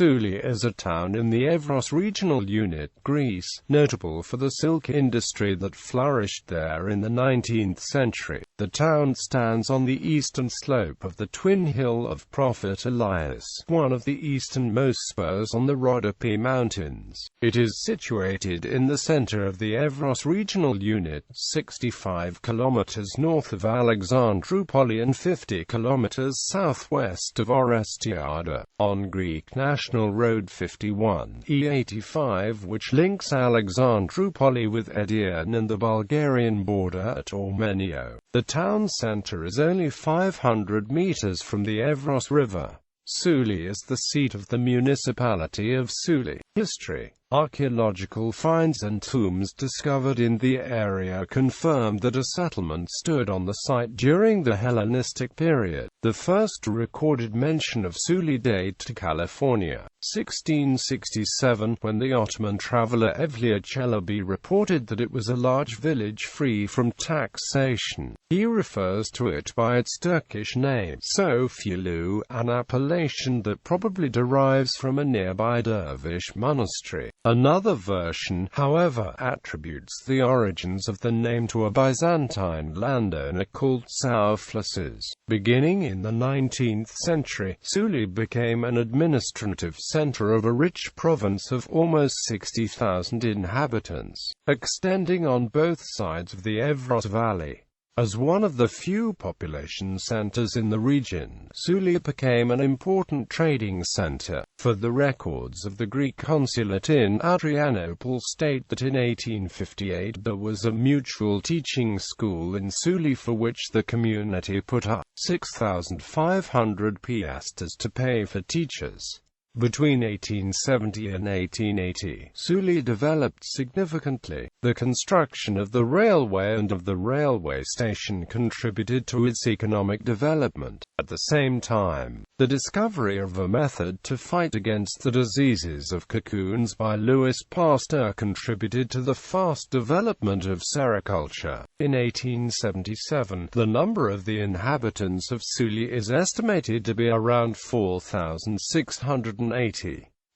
Soufli is a town in the Evros regional unit, Greece, notable for the silk industry that flourished there in the 19th century. The town stands on the eastern slope of the twin hill of Prophet Elias, one of the easternmost spurs on the Rhodope Mountains. It is situated in the center of the Evros regional unit, 65 kilometers north of Alexandroupoli and 50 kilometers southwest of Orestiada, on Greek National Road 51, E85, which links Alexandroupoli with Edirne and the Bulgarian border at Ormenio. The town center is only 500 meters from the Evros River. Soufli is the seat of the Municipality of Soufli. History. Archaeological finds and tombs discovered in the area confirmed that a settlement stood on the site during the Hellenistic period. The first recorded mention of Soufli date to California, 1667, when the Ottoman traveller Evliya Çelebi reported that it was a large village free from taxation. He refers to it by its Turkish name, Soufli, an appellation that probably derives from a nearby dervish monastery. Another version, however, attributes the origins of the name to a Byzantine landowner called Soufli. Beginning in the 19th century, Soufli became an administrative center of a rich province of almost 60,000 inhabitants, extending on both sides of the Evros Valley. As one of the few population centers in the region, Soufli became an important trading center. For the records of the Greek consulate in Adrianople state that in 1858 there was a mutual teaching school in Soufli for which the community put up 6,500 piastres to pay for teachers. Between 1870 and 1880, Soufli developed significantly. The construction of the railway and of the railway station contributed to its economic development. At the same time, the discovery of a method to fight against the diseases of cocoons by Louis Pasteur contributed to the fast development of sericulture. In 1877, the number of the inhabitants of Soufli is estimated to be around 4,680.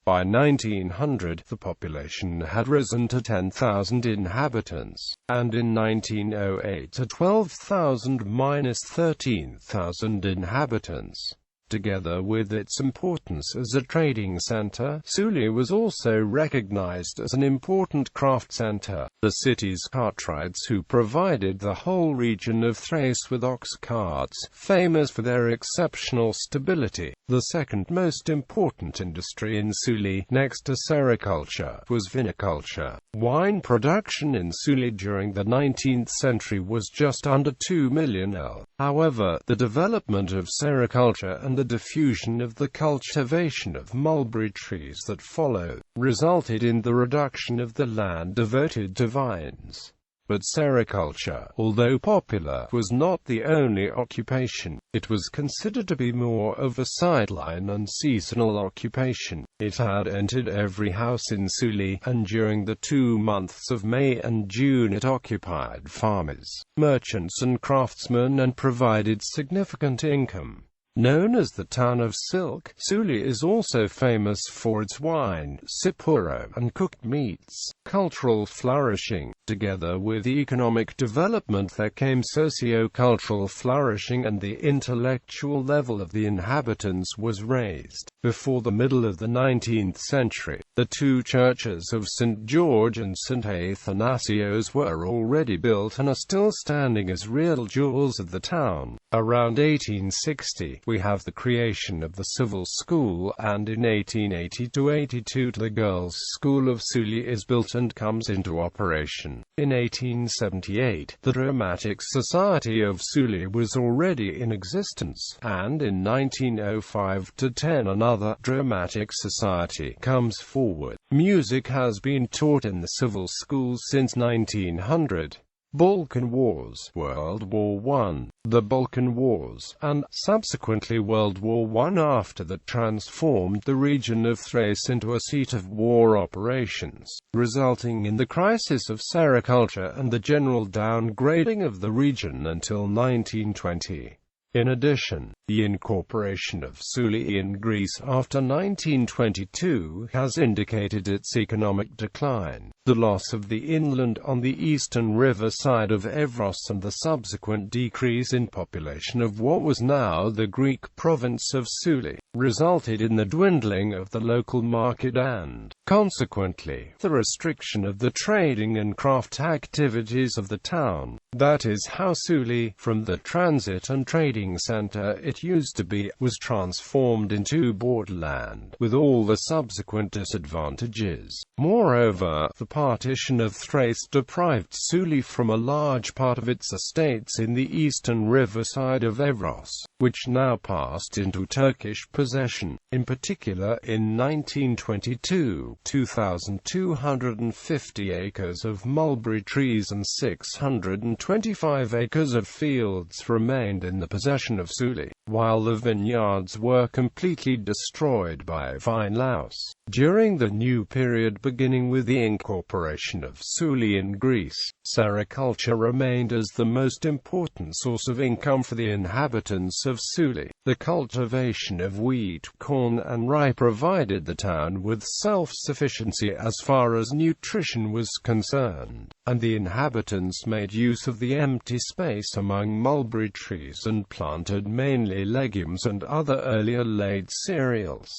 By 1900, the population had risen to 10,000 inhabitants, and in 1908 to 12,000–13,000 inhabitants. Together with its importance as a trading center, Soufli was also recognized as an important craft center. The city's cartwrights, who provided the whole region of Thrace with ox carts, famous for their exceptional stability. The second most important industry in Soufli, next to sericulture, was viniculture. Wine production in Soufli during the 19th century was just under 2 million L. However, the development of sericulture and the diffusion of the cultivation of mulberry trees that followed, resulted in the reduction of the land devoted to vines. But sericulture, although popular, was not the only occupation. It was considered to be more of a sideline and seasonal occupation. It had entered every house in Soufli, and during the 2 months of May and June it occupied farmers, merchants and craftsmen and provided significant income. Known as the town of silk, Soufli is also famous for its wine, sipuro, and cooked meats. Cultural flourishing. Together with economic development there came socio-cultural flourishing, and the intellectual level of the inhabitants was raised. Before the middle of the 19th century, the two churches of St. George and St. Athanasios were already built and are still standing as real jewels of the town. Around 1860, we have the creation of the civil school, and in 1880–82 the girls' school of Soufli is built and comes into operation. In 1878, the Dramatic Society of Soufli was already in existence, and in 1905–10 another Dramatic Society comes forward. Music has been taught in the civil schools since 1900. Balkan Wars, World War I, the Balkan Wars, and, subsequently World War I after that transformed the region of Thrace into a seat of war operations, resulting in the crisis of sericulture and the general downgrading of the region until 1920. In addition, the incorporation of Soufli in Greece after 1922 has indicated its economic decline. The loss of the inland on the eastern river side of Evros and the subsequent decrease in population of what was now the Greek province of Soufli resulted in the dwindling of the local market and, consequently, the restriction of the trading and craft activities of the town. That is how Soufli, from the transit and trading center it used to be, was transformed into borderland, with all the subsequent disadvantages. Moreover, the partition of Thrace deprived Soufli from a large part of its estates in the eastern riverside of Evros, which now passed into Turkish possession. In particular, in 1922, 2,250 acres of mulberry trees and 625 acres of fields remained in the possession of Soufli, while the vineyards were completely destroyed by vine louse. During the new period beginning with the incorporation of Soufli in Greece, sericulture remained as the most important source of income for the inhabitants of Soufli. The cultivation of wheat, corn and rye provided the town with self-sufficiency as far as nutrition was concerned, and the inhabitants made use of the empty space among mulberry trees and planted mainly legumes and other earlier laid cereals.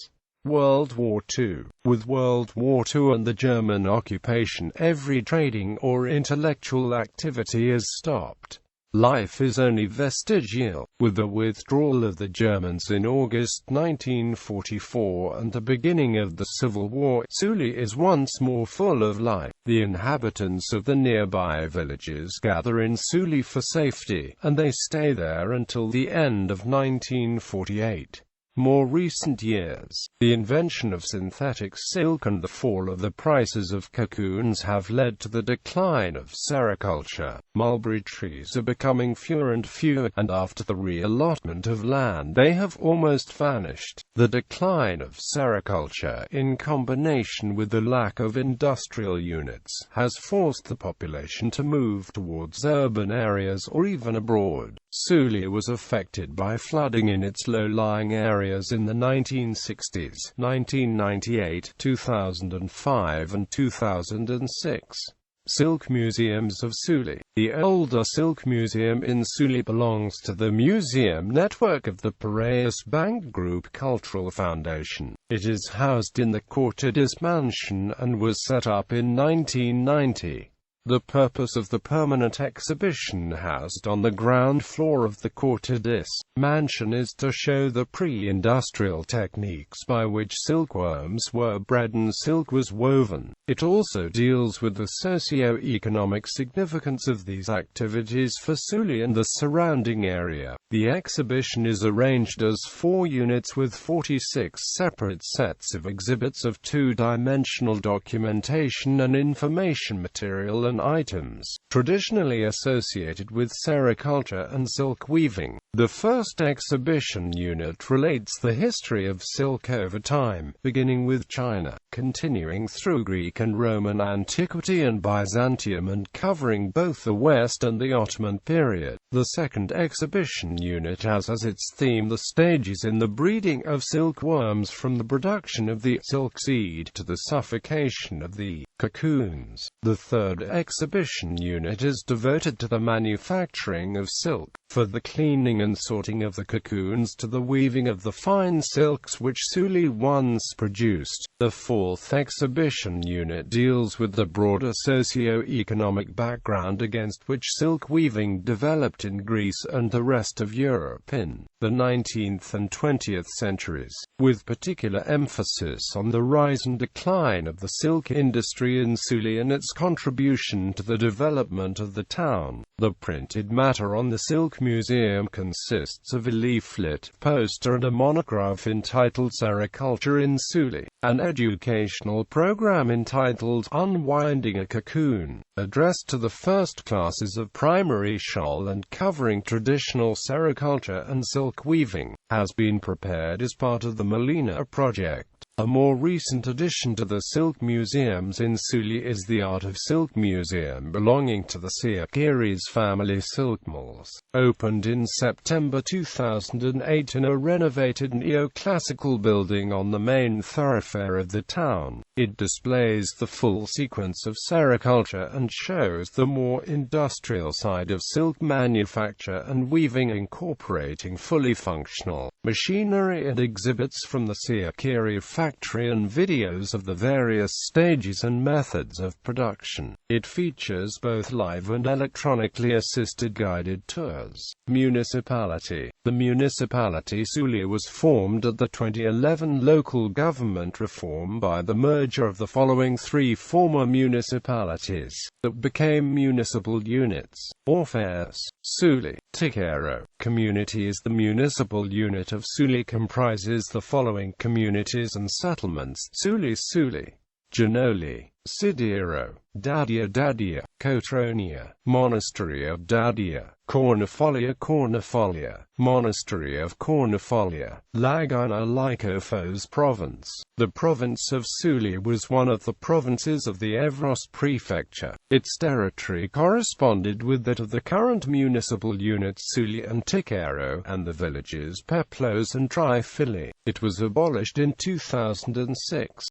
World War II. With World War II and the German occupation, every trading or intellectual activity is stopped. Life is only vestigial. With the withdrawal of the Germans in August 1944 and the beginning of the Civil War, Soufli is once more full of life. The inhabitants of the nearby villages gather in Soufli for safety, and they stay there until the end of 1948. More recent years, the invention of synthetic silk and the fall of the prices of cocoons have led to the decline of sericulture. Mulberry trees are becoming fewer and fewer, and after the reallotment of land they have almost vanished. The decline of sericulture, in combination with the lack of industrial units, has forced the population to move towards urban areas or even abroad. Soufli was affected by flooding in its low-lying areas in the 1960s, 1998, 2005 and 2006. Silk Museums of Soufli. The older Silk Museum in Soufli belongs to the museum network of the Piraeus Bank Group Cultural Foundation. It is housed in the Quartier-Dis mansion and was set up in 1990. The purpose of the permanent exhibition housed on the ground floor of the Quartier-Dis mansion is to show the pre-industrial techniques by which silkworms were bred and silk was woven. It also deals with the socio-economic significance of these activities for Soufli and the surrounding area. The exhibition is arranged as 4 units with 46 separate sets of exhibits of 2-dimensional documentation and information material and items, traditionally associated with sericulture and silk weaving. The first exhibition unit relates the history of silk over time, beginning with China, continuing through Greek and Roman antiquity and Byzantium and covering both the West and the Ottoman period. The second exhibition unit has as its theme the stages in the breeding of silkworms from the production of the silk seed to the suffocation of the cocoons. The third exhibition unit is devoted to the manufacturing of silk, for the cleaning and sorting of the cocoons to the weaving of the fine silks which Soufli once produced. The fourth exhibition unit deals with the broader socio-economic background against which silk weaving developed in Greece and the rest of Europe in the 19th and 20th centuries, with particular emphasis on the rise and decline of the silk industry in Soufli and its contribution to the development of the town. The printed matter on the Silk Museum consists of a leaflet, poster and a monograph entitled Sericulture in Soufli, an educational program entitled Unwinding a Cocoon, addressed to the first classes of primary school and covering traditional sericulture and silk weaving, has been prepared as part of the Melina project. A more recent addition to the silk museums in Soufli is the Art of Silk Museum belonging to the Silkworms family silk mills. Opened in September 2008 in a renovated neoclassical building on the main thoroughfare of the town, it displays the full sequence of sericulture and shows the more industrial side of silk manufacture and weaving, incorporating fully functional machinery and exhibits from the Silkworms factory and videos of the various stages and methods of production. It features both live and electronically assisted guided tours. Municipality. The Municipality Soufli was formed at the 2011 local government reform by the merger of the following three former municipalities that became municipal units: Orfairs, Soufli, Tikero. Communities. The municipal unit of Soufli comprises the following communities and settlements: Soufli, Janoli, Sidiro, Dadia, Kotronia, Monastery of Dadia, Cornifolia, Monastery of Cornifolia, Laguna Lycofos Province. The province of Soufli was one of the provinces of the Evros prefecture. Its territory corresponded with that of the current municipal units Soufli and Tikero, and the villages Peplos and Trifili. It was abolished in 2006.